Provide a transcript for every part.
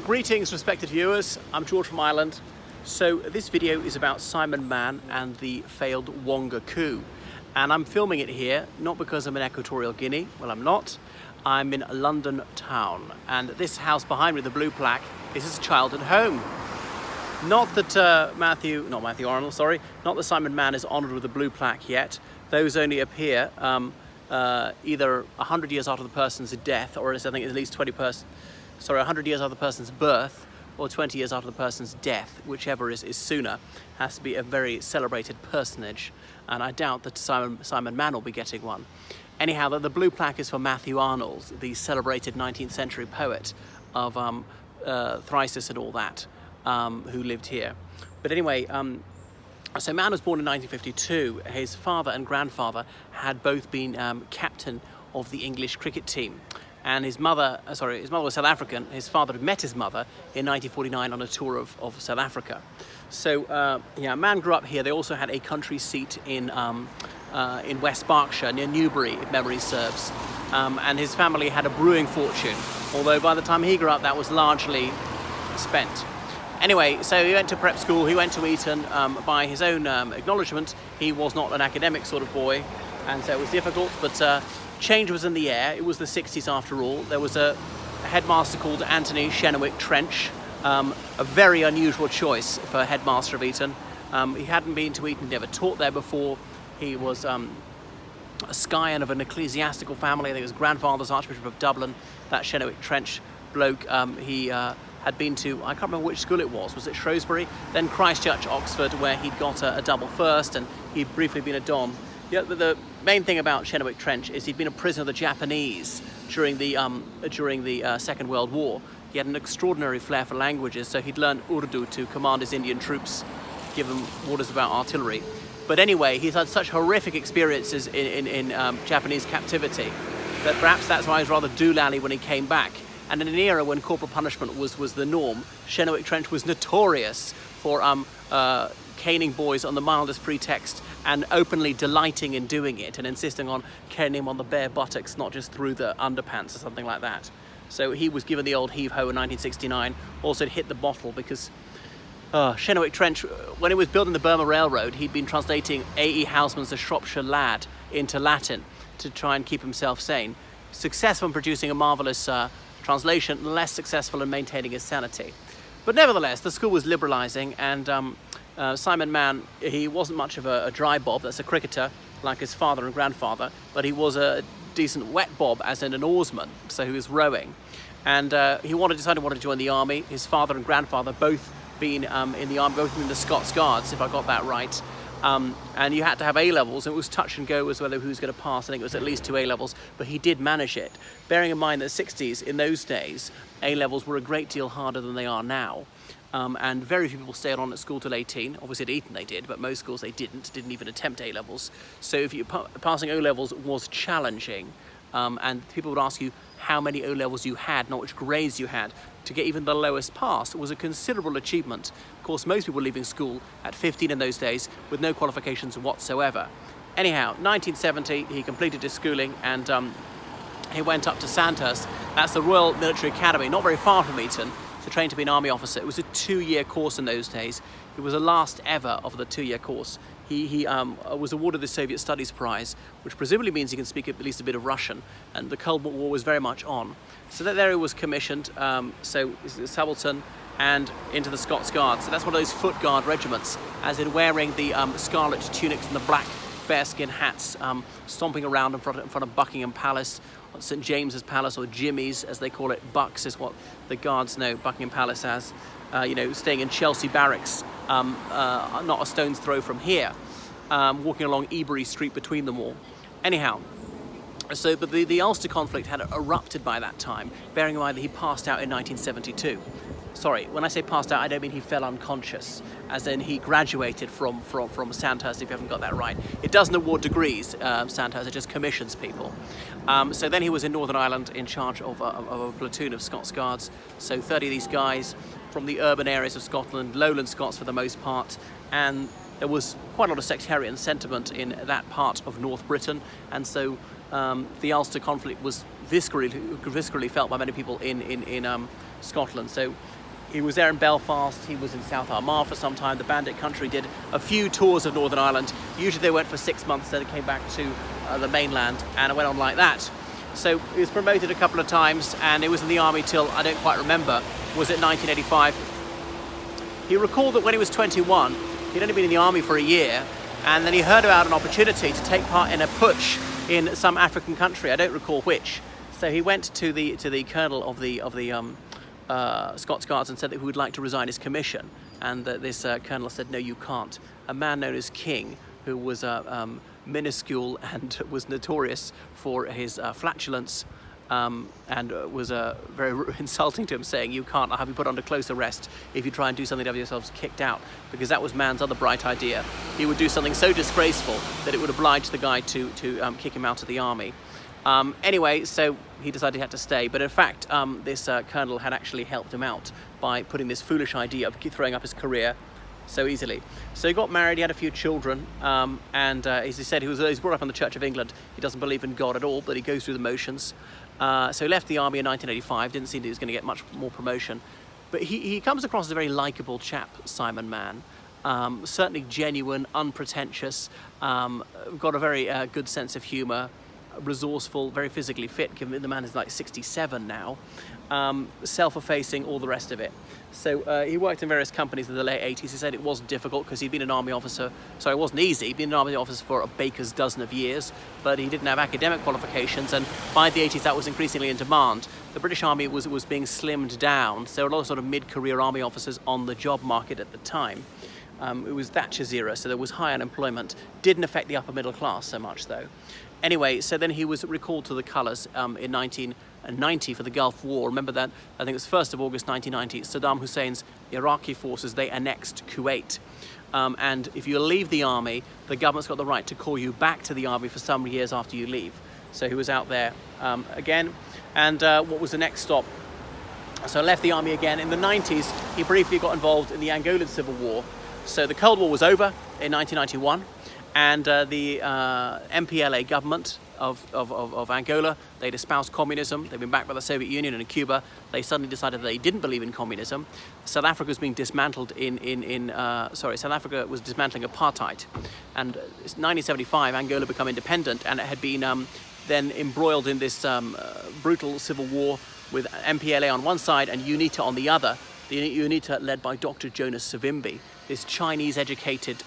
Greetings respected viewers, I'm George from Ireland. So this video is about Simon Mann and the failed Wonga coup. And I'm filming it here, not because I'm in Equatorial Guinea, well I'm not. I'm in London town. And this house behind me, the blue plaque, is his childhood home. Not that not that Simon Mann is honoured with a blue plaque yet. Those only appear either 100 years after the person's death, or I think at least 100 years after the person's birth, or 20 years after the person's death, whichever is sooner, has to be a very celebrated personage, and I doubt that Simon Mann will be getting one. Anyhow, the blue plaque is for Matthew Arnold, the celebrated 19th century poet of Thyrsis and all that, who lived here. But anyway, so Mann was born in 1952. His father and grandfather had both been captain of the English cricket team. And his mother was South African. His father had met his mother in 1949 on a tour of South Africa. So yeah, Mann grew up here. They also had a country seat in West Berkshire near Newbury, if memory serves. And his family had a brewing fortune, although by the time he grew up that was largely spent. Anyway, so he went to prep school, he went to Eton. By his own acknowledgement, he was not an academic sort of boy, and so it was difficult, but change was in the air. It was the 60s after all. There was a headmaster called Anthony Chenoweth Trench, a very unusual choice for headmaster of Eton. He hadn't been to Eton, never taught there before. He was a scion of an ecclesiastical family. I think his grandfather's Archbishop of Dublin, that Chenoweth Trench bloke. He had been to, I can't remember which school it was it Shrewsbury? Then Christchurch, Oxford, where he'd got a double first, and he'd briefly been a Don. Yeah, the main thing about Chenoweth Trench is he'd been a prisoner of the Japanese during the Second World War. He had an extraordinary flair for languages, so he'd learned Urdu to command his Indian troops, give them orders about artillery. But anyway, he's had such horrific experiences in Japanese captivity that perhaps that's why he was rather doolally when he came back. And in an era when corporal punishment was the norm, Chenoweth Trench was notorious for caning boys on the mildest pretext and openly delighting in doing it and insisting on caning him on the bare buttocks, not just through the underpants or something like that. So he was given the old heave-ho in 1969, also hit the bottle because Chenoweth Trench, when it was built in the Burma Railroad, he'd been translating A.E. Housman's The Shropshire Lad into Latin to try and keep himself sane. Successful in producing a marvellous translation, less successful in maintaining his sanity. But nevertheless, the school was liberalising, and Simon Mann, he wasn't much of a dry bob, that's a cricketer, like his father and grandfather, but he was a decent wet bob, as in an oarsman, so he was rowing. And he decided he wanted to join the army. His father and grandfather both been in the army, both in the Scots Guards, if I got that right. And you had to have A-levels, and it was touch and go as whether who was going to pass. I think it was at least 2 A-levels, but he did manage it. Bearing in mind that the 60s, in those days, A-levels were a great deal harder than they are now. And very few people stayed on at school till 18. Obviously at Eton they did, but most schools they didn't even attempt A-levels. So if you passing O-levels was challenging, and people would ask you how many O-levels you had, not which grades you had. To get even the lowest pass was a considerable achievement. Of course, most people were leaving school at 15 in those days with no qualifications whatsoever. Anyhow, 1970, he completed his schooling, and he went up to Sandhurst. That's the Royal Military Academy, not very far from Eton, to train to be an army officer. It was a 2-year course in those days. It was the last ever of the 2-year course. He was awarded the Soviet Studies Prize, which presumably means he can speak at least a bit of Russian, and the Cold War was very much on. So there he was commissioned, so subaltern, and into the Scots Guards. So that's one of those foot guard regiments, as in wearing the scarlet tunics and the black bearskin hats, stomping around in front of Buckingham Palace, St James's Palace, or Jimmy's as they call it. Bucks is what the guards know Buckingham Palace as. Staying in Chelsea Barracks, not a stone's throw from here, walking along Ebury Street between them all. Anyhow, so but the Ulster conflict had erupted by that time, bearing in mind that he passed out in 1972. Sorry, when I say passed out, I don't mean he fell unconscious, as in he graduated from Sandhurst, if you haven't got that right. It doesn't award degrees, Sandhurst, it just commissions people. So then he was in Northern Ireland in charge of a platoon of Scots Guards, so 30 of these guys from the urban areas of Scotland, lowland Scots for the most part, and there was quite a lot of sectarian sentiment in that part of North Britain, and so the Ulster conflict was viscerally felt by many people in Scotland. So he was there in Belfast, he was in South Armagh for some time. The Bandit Country did a few tours of Northern Ireland. Usually they went for 6 months, then it came back to the mainland, and it went on like that. So he was promoted a couple of times, and he was in the army till, I don't quite remember, was it 1985? He recalled that when he was 21, he'd only been in the army for a year, and then he heard about an opportunity to take part in a putsch in some African country. I don't recall which. So he went to the colonel of the Scots Guards and said that he would like to resign his commission, and this colonel said, no, you can't. A man known as King, who was minuscule and was notorious for his flatulence, and was very insulting to him, saying, you can't, I'll have you put under close arrest if you try and do something to have yourselves kicked out, because that was man's other bright idea. He would do something so disgraceful that it would oblige the guy to kick him out of the army. Anyway, so he decided he had to stay, but in fact this colonel had actually helped him out by putting this foolish idea of throwing up his career so easily. So he got married, he had a few children, and as he said, he was brought up in the Church of England. He doesn't believe in God at all, but he goes through the motions. So he left the army in 1985, didn't seem that he was going to get much more promotion, but he comes across as a very likeable chap, Simon Mann. Certainly genuine, unpretentious, got a very good sense of humour, resourceful, very physically fit, given the man is like 67 now, self-effacing, all the rest of it. So he worked in various companies in the late 80s. He said it wasn't difficult because he'd been an army officer, sorry, it wasn't easy, he'd been an army officer for a baker's dozen of years, but he didn't have academic qualifications, and by the 80s that was increasingly in demand. The British Army was being slimmed down, so a lot of sort of mid-career army officers on the job market at the time. It was Thatcher's era, so there was high unemployment. Didn't affect the upper middle class so much, though. Anyway, so then he was recalled to the colours in 1990 for the Gulf War. Remember that? I think it was 1st of August 1990. Saddam Hussein's Iraqi forces, they annexed Kuwait. And if you leave the army, the government's got the right to call you back to the army for some years after you leave. So he was out there again. And what was the next stop? So left the army again. In the 90s, he briefly got involved in the Angolan Civil War. So the Cold War was over in 1991, and the MPLA government of Angola, they'd espoused communism. They'd been backed by the Soviet Union and Cuba. They suddenly decided they didn't believe in communism. South Africa was being dismantled South Africa was dismantling apartheid. And in 1975, Angola became independent, and it had been then embroiled in this brutal civil war with MPLA on one side and UNITA on the other. The UNITA led by Dr. Jonas Savimbi. This Chinese-educated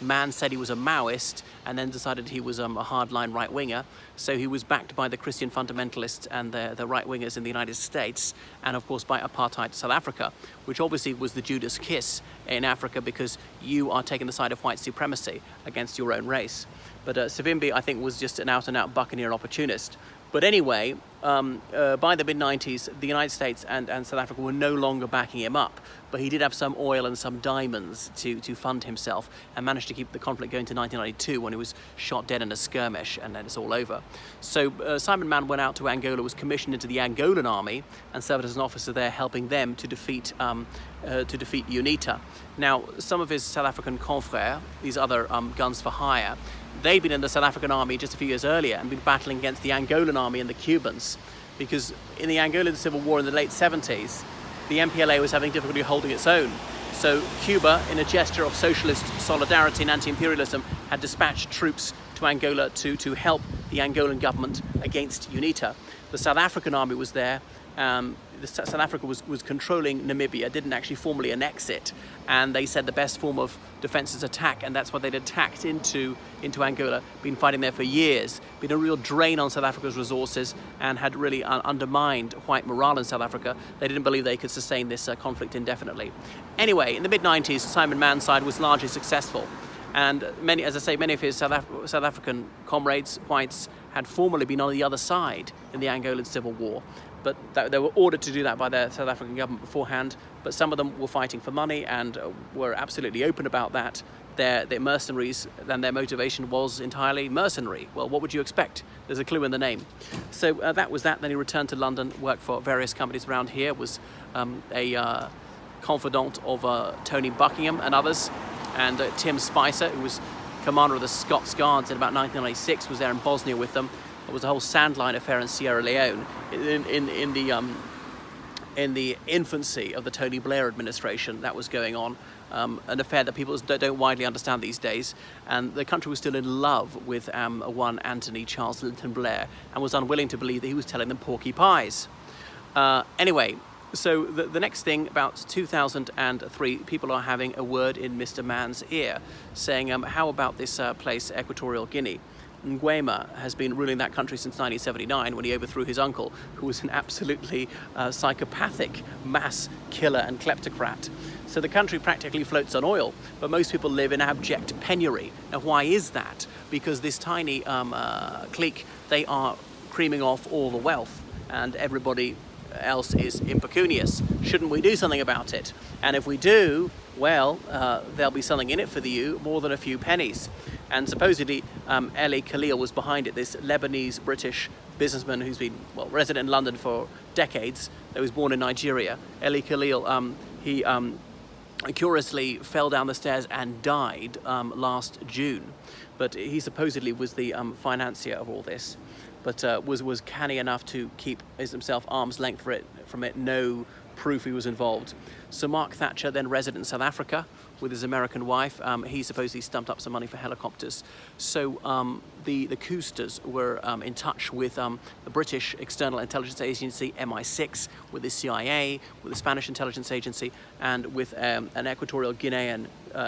man said he was a Maoist and then decided he was a hardline right-winger. So he was backed by the Christian fundamentalists and the right-wingers in the United States, and of course by apartheid South Africa, which obviously was the Judas kiss in Africa, because you are taking the side of white supremacy against your own race. But Savimbi, I think, was just an out-and-out buccaneer opportunist. But anyway, by the mid-90s, the United States and South Africa were no longer backing him up, but he did have some oil and some diamonds to fund himself, and managed to keep the conflict going to 1992, when he was shot dead in a skirmish, and then it's all over. So Simon Mann went out to Angola, was commissioned into the Angolan army, and served as an officer there, helping them to defeat UNITA. Now, some of his South African confrères, these other guns for hire, they'd been in the South African army just a few years earlier and been battling against the Angolan army and the Cubans, because in the Angolan Civil War in the late 70s, the MPLA was having difficulty holding its own. So Cuba, in a gesture of socialist solidarity and anti-imperialism, had dispatched troops to Angola to help the Angolan government against UNITA. The South African army was there. South Africa was controlling Namibia, didn't actually formally annex it, and they said the best form of defense is attack, and that's why they'd attacked into Angola, been fighting there for years, been a real drain on South Africa's resources, and had really undermined white morale in South Africa. They didn't believe they could sustain this conflict indefinitely. Anyway, in the mid-90s, Simon Mann's side was largely successful, and many of his South African comrades, whites, had formerly been on the other side in the Angolan Civil War. But they were ordered to do that by the South African government beforehand, but some of them were fighting for money and were absolutely open about that. They're mercenaries, and their motivation was entirely mercenary. Well, what would you expect? There's a clue in the name. So that was that. Then he returned to London, worked for various companies around here, was a confidant of Tony Buckingham and others, and Tim Spicer, who was commander of the Scots Guards in about 1996, was there in Bosnia with them. There was a whole sandline affair in Sierra Leone in the infancy of the Tony Blair administration that was going on, an affair that people don't widely understand these days, and the country was still in love with one Anthony Charles Lytton Blair and was unwilling to believe that he was telling them porky pies. Anyway, so the next thing, about 2003, people are having a word in Mr. Mann's ear, saying, how about this place, Equatorial Guinea? Nguema has been ruling that country since 1979, when he overthrew his uncle, who was an absolutely psychopathic mass killer and kleptocrat. So the country practically floats on oil, but most people live in abject penury. Now, why is that? Because this tiny clique, they are creaming off all the wealth, and everybody else is impecunious. Shouldn't we do something about it? And if we do, well, there'll be something in it for you, more than a few pennies. And supposedly Eli Khalil was behind it, this Lebanese-British businessman who's been, well, resident in London for decades, though he was born in Nigeria. Eli Khalil, he curiously fell down the stairs and died last June. But he supposedly was the financier of all this, but was canny enough to keep himself arm's length from it, no proof he was involved. So Mark Thatcher, then resident in South Africa with his American wife, he supposedly stumped up some money for helicopters. So the Koosters were in touch with the British External Intelligence Agency, MI6, with the CIA, with the Spanish Intelligence Agency, and with an Equatorial Guinean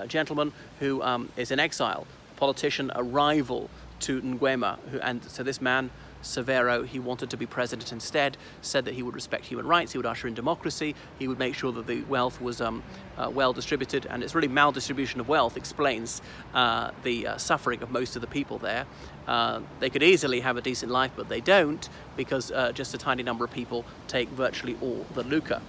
gentleman who is in exile, a politician, a rival to Nguema, and so this man, Severo, he wanted to be president instead, said that he would respect human rights, he would usher in democracy, he would make sure that the wealth was well distributed, and it's really maldistribution of wealth explains the suffering of most of the people there. They could easily have a decent life, but they don't, because just a tiny number of people take virtually all the lucre.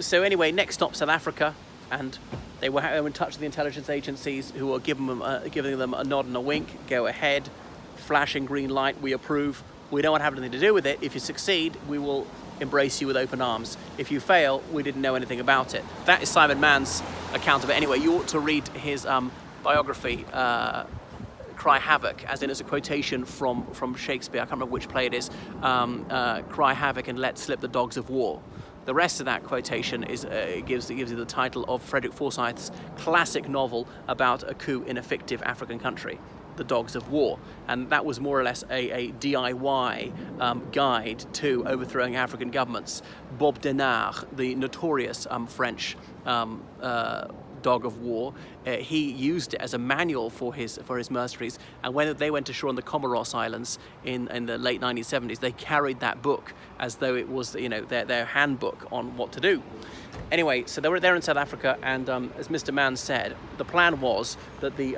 So anyway, next stop, South Africa, and they were in touch with the intelligence agencies, who were giving them a nod and a wink. Go ahead, flashing green light, we approve. We don't want to have anything to do with it. If you succeed, we will embrace you with open arms. If you fail, we didn't know anything about it. That is Simon Mann's account of it. Anyway, you ought to read his biography, Cry Havoc, as in it's a quotation from Shakespeare. I can't remember which play it is. Cry havoc and let slip the dogs of war. The rest of that quotation is gives you the title of Frederick Forsyth's classic novel about a coup in a fictive African country, The Dogs of War. And that was more or less a DIY guide to overthrowing African governments. Bob Denard, the notorious French dog of war, he used it as a manual for his mercenaries, and when they went ashore on the Comoros Islands in the late 1970s, they carried that book as though it was, you know, their handbook on what to do. Anyway, so they were there in South Africa, and as Mr. Mann said, the plan was that the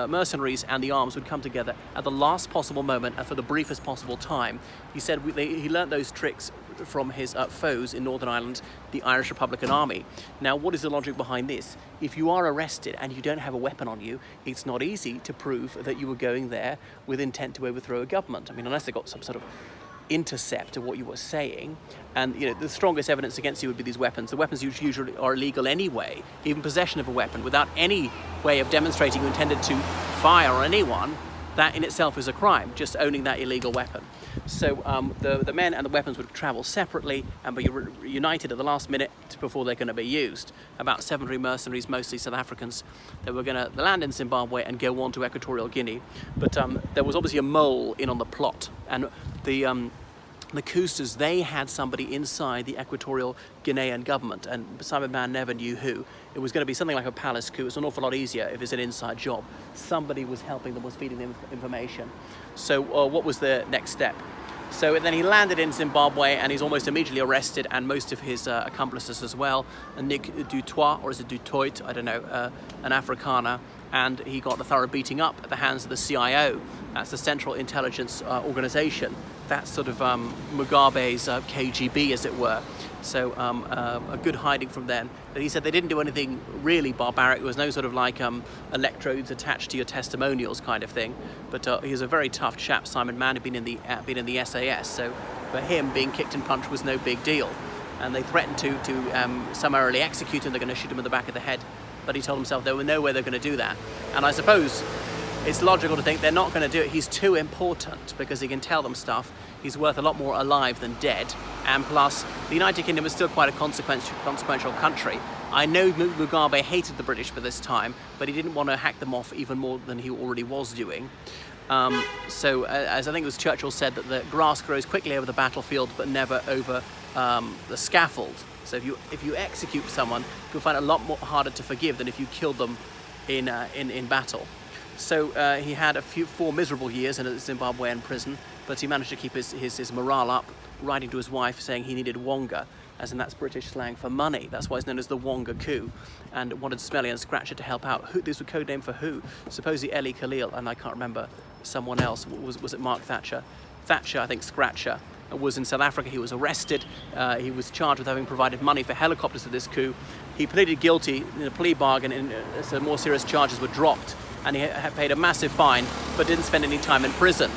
mercenaries and the arms would come together at the last possible moment and for the briefest possible time. He said he learnt those tricks from his foes in Northern Ireland, the Irish Republican Army. Now, what is the logic behind this? If you are arrested and you don't have a weapon on you, it's not easy to prove that you were going there with intent to overthrow a government. I mean, unless they got some sort of intercept of what you were saying, and you know, the strongest evidence against you would be these weapons. The weapons usually are illegal anyway. Even possession of a weapon without any way of demonstrating you intended to fire on anyone, that in itself is a crime, just owning that illegal weapon. So the men and the weapons would travel separately and be united at the last minute before they're going to be used. About 70 mercenaries, mostly South Africans, that were going to land in Zimbabwe and go on to Equatorial Guinea. But there was obviously a mole in on the plot, and the Koosters, they had somebody inside the Equatorial Guinean government, and Simon Mann never knew who. It was going to be something like a palace coup. It's an awful lot easier if it's an inside job. Somebody was helping them, was feeding them information. So what was the next step? So then he landed in Zimbabwe, and he's almost immediately arrested, and most of his accomplices as well. Nick Dutoit, or is it Dutoit? I don't know, an Afrikaner. And he got a thorough beating up at the hands of the CIO. That's the Central Intelligence Organization. That's sort of Mugabe's KGB, as it were. So a good hiding from them. But he said they didn't do anything really barbaric. There was no sort of like electrodes attached to your testimonials kind of thing. But he was a very tough chap. Simon Mann had been in the SAS. So for him, being kicked and punched was no big deal. And they threatened to summarily execute him. They're going to shoot him in the back of the head. But he told himself there was no way they're going to do that. And I suppose it's logical to think they're not going to do it. He's too important because he can tell them stuff. He's worth a lot more alive than dead. And plus, the United Kingdom is still quite a consequential country. I know Mugabe hated the British for this time, but he didn't want to hack them off even more than he already was doing. As I think it was Churchill said, that the grass grows quickly over the battlefield, but never over the scaffold. So if you execute someone, you'll find it a lot more harder to forgive than if you killed them in battle. So he had 4 miserable years in a Zimbabwean prison, but he managed to keep his morale up, writing to his wife saying he needed Wonga, as in that's British slang for money. That's why it's known as the Wonga coup, and wanted Smelly and Scratcher to help out. This was a code name for who? Supposedly Ellie Khalil, and I can't remember someone else. Was it Mark Thatcher? Thatcher, I think Scratcher, was in South Africa. He was arrested. He was charged with having provided money for helicopters to this coup. He pleaded guilty in a plea bargain, and so more serious charges were dropped, and he had paid a massive fine, but didn't spend any time in prison.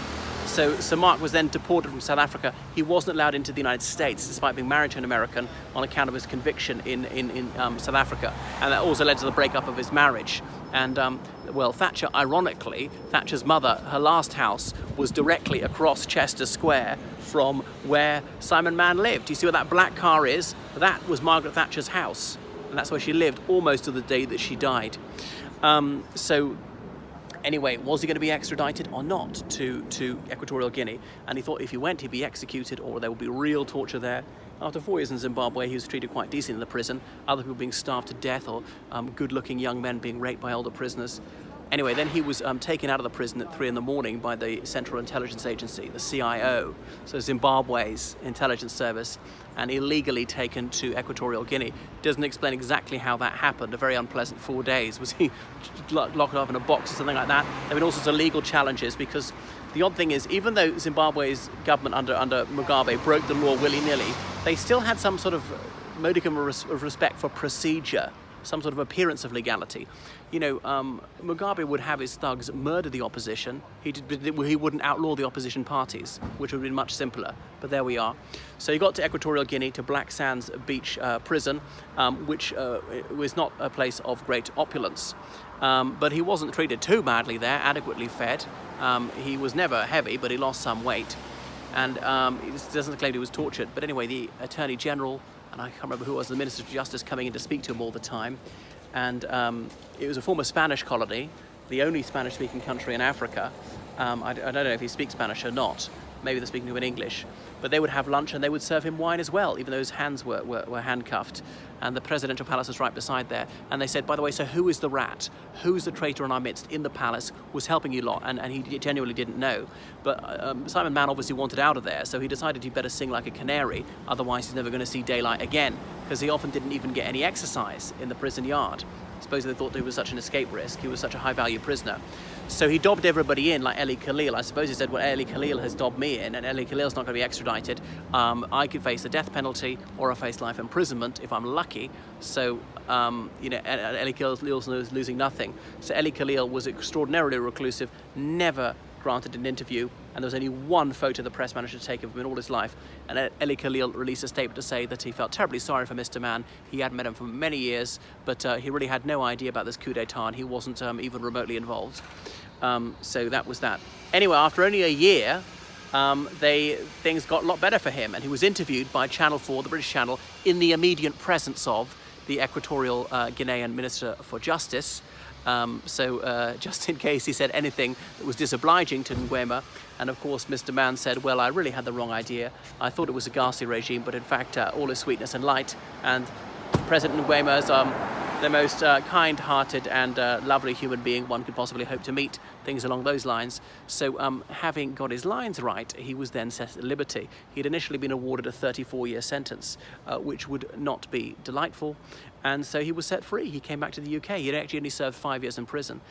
So Mark was then deported from South Africa. He wasn't allowed into the United States, despite being married to an American, on account of his conviction in South Africa. And that also led to the breakup of his marriage. And, well, Thatcher, ironically, Thatcher's mother, her last house was directly across Chester Square from where Simon Mann lived. You see where that black car is? That was Margaret Thatcher's house. And that's where she lived almost to the day that she died. Anyway, was he going to be extradited or not to Equatorial Guinea? And he thought if he went, he'd be executed, or there would be real torture there. After 4 years in Zimbabwe, he was treated quite decently in the prison. Other people being starved to death, or good-looking young men being raped by older prisoners. Anyway, then he was taken out of the prison at 3 in the morning by the Central Intelligence Agency, the CIO, so Zimbabwe's intelligence service, and illegally taken to Equatorial Guinea. Doesn't explain exactly how that happened. A very unpleasant 4 days. Was he locked up in a box or something like that? There have been all sorts of legal challenges, because the odd thing is, even though Zimbabwe's government under Mugabe broke the law willy-nilly, they still had some sort of modicum of respect for procedure, some sort of appearance of legality. You know, Mugabe would have his thugs murder the opposition. He wouldn't outlaw the opposition parties, which would have been much simpler. But there we are. So he got to Equatorial Guinea, to Black Sands Beach prison, which was not a place of great opulence. But he wasn't treated too badly there, adequately fed. He was never heavy, but he lost some weight. And he doesn't claim he was tortured. But anyway, the Attorney General, and I can't remember who it was, the Minister of Justice, coming in to speak to him all the time. And it was a former Spanish colony, the only Spanish-speaking country in Africa. I don't know if he speaks Spanish or not. Maybe they're speaking to him in English. But they would have lunch and they would serve him wine as well, even though his hands were handcuffed. And the presidential palace was right beside there. And they said, by the way, so who is the rat? Who's the traitor in our midst in the palace was helping you lot? And he genuinely didn't know. But Simon Mann obviously wanted out of there, so he decided he'd better sing like a canary, otherwise he's never going to see daylight again, because he often didn't even get any exercise in the prison yard. I suppose they thought he was such an escape risk, he was such a high-value prisoner. So he dobbed everybody in like Ellie Khalil. I suppose he said, well, Ellie Khalil has dobbed me in, and Ellie Khalil's not going to be extradited. I could face the death penalty, or I face life imprisonment if I'm lucky. So, Ellie Khalil's losing nothing. So Ellie Khalil was extraordinarily reclusive, never granted an interview, and there was only one photo the press managed to take of him in all his life. And Ellie Khalil released a statement to say that he felt terribly sorry for Mr. Mann. He hadn't met him for many years, but he really had no idea about this coup d'etat, and he wasn't even remotely involved. So that was that. Anyway, after only a year, things got a lot better for him, and he was interviewed by Channel 4, the British channel, in the immediate presence of the Equatorial Guinean Minister for Justice. Just in case he said anything that was disobliging to Nguema. And of course Mr. Mann said, well, I really had the wrong idea. I thought it was a ghastly regime, but in fact all is sweetness and light. And President Nguema is the most kind-hearted and lovely human being one could possibly hope to meet, things along those lines. So having got his lines right, he was then set at liberty. He'd initially been awarded a 34-year sentence, which would not be delightful. And so he was set free. He came back to the UK. He had actually only served 5 years in prison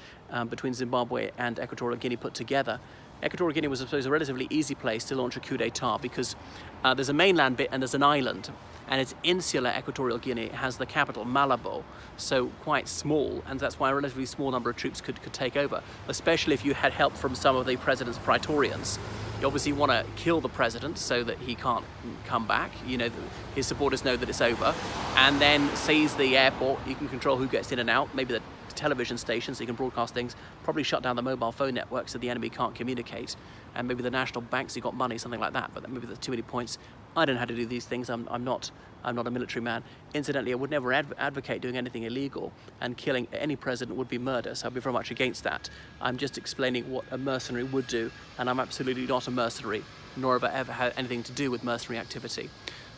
between Zimbabwe and Equatorial Guinea put together. Equatorial Guinea was, I suppose, a relatively easy place to launch a coup d'etat, because there's a mainland bit and there's an island. And it's insular Equatorial Guinea. It has the capital, Malabo, so quite small, and that's why a relatively small number of troops could take over, especially if you had help from some of the president's praetorians. You obviously want to kill the president so that he can't come back. You know, his supporters know that it's over, and then seize the airport. You can control who gets in and out. Maybe the television stations so you can broadcast things, probably shut down the mobile phone network so the enemy can't communicate, and maybe the national banks, you got money, something like that, but maybe there's too many points. I don't know how to do these things. I'm not a military man. Incidentally, I would never advocate doing anything illegal, and killing any president would be murder, so I'd be very much against that. I'm just explaining what a mercenary would do, and I'm absolutely not a mercenary, nor have I ever had anything to do with mercenary activity.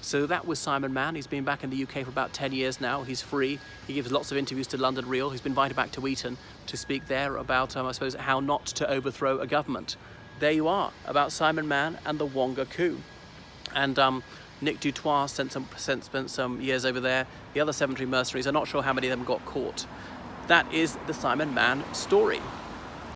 So that was Simon Mann. He's been back in the UK for about 10 years now. He's free. He gives lots of interviews to London Real. He's been invited back to Eton to speak there about, I suppose, how not to overthrow a government. There you are, about Simon Mann and the Wonga coup. And Nick Dutoit spent some years over there. The other 73 mercenaries, I'm not sure how many of them got caught. That is the Simon Mann story.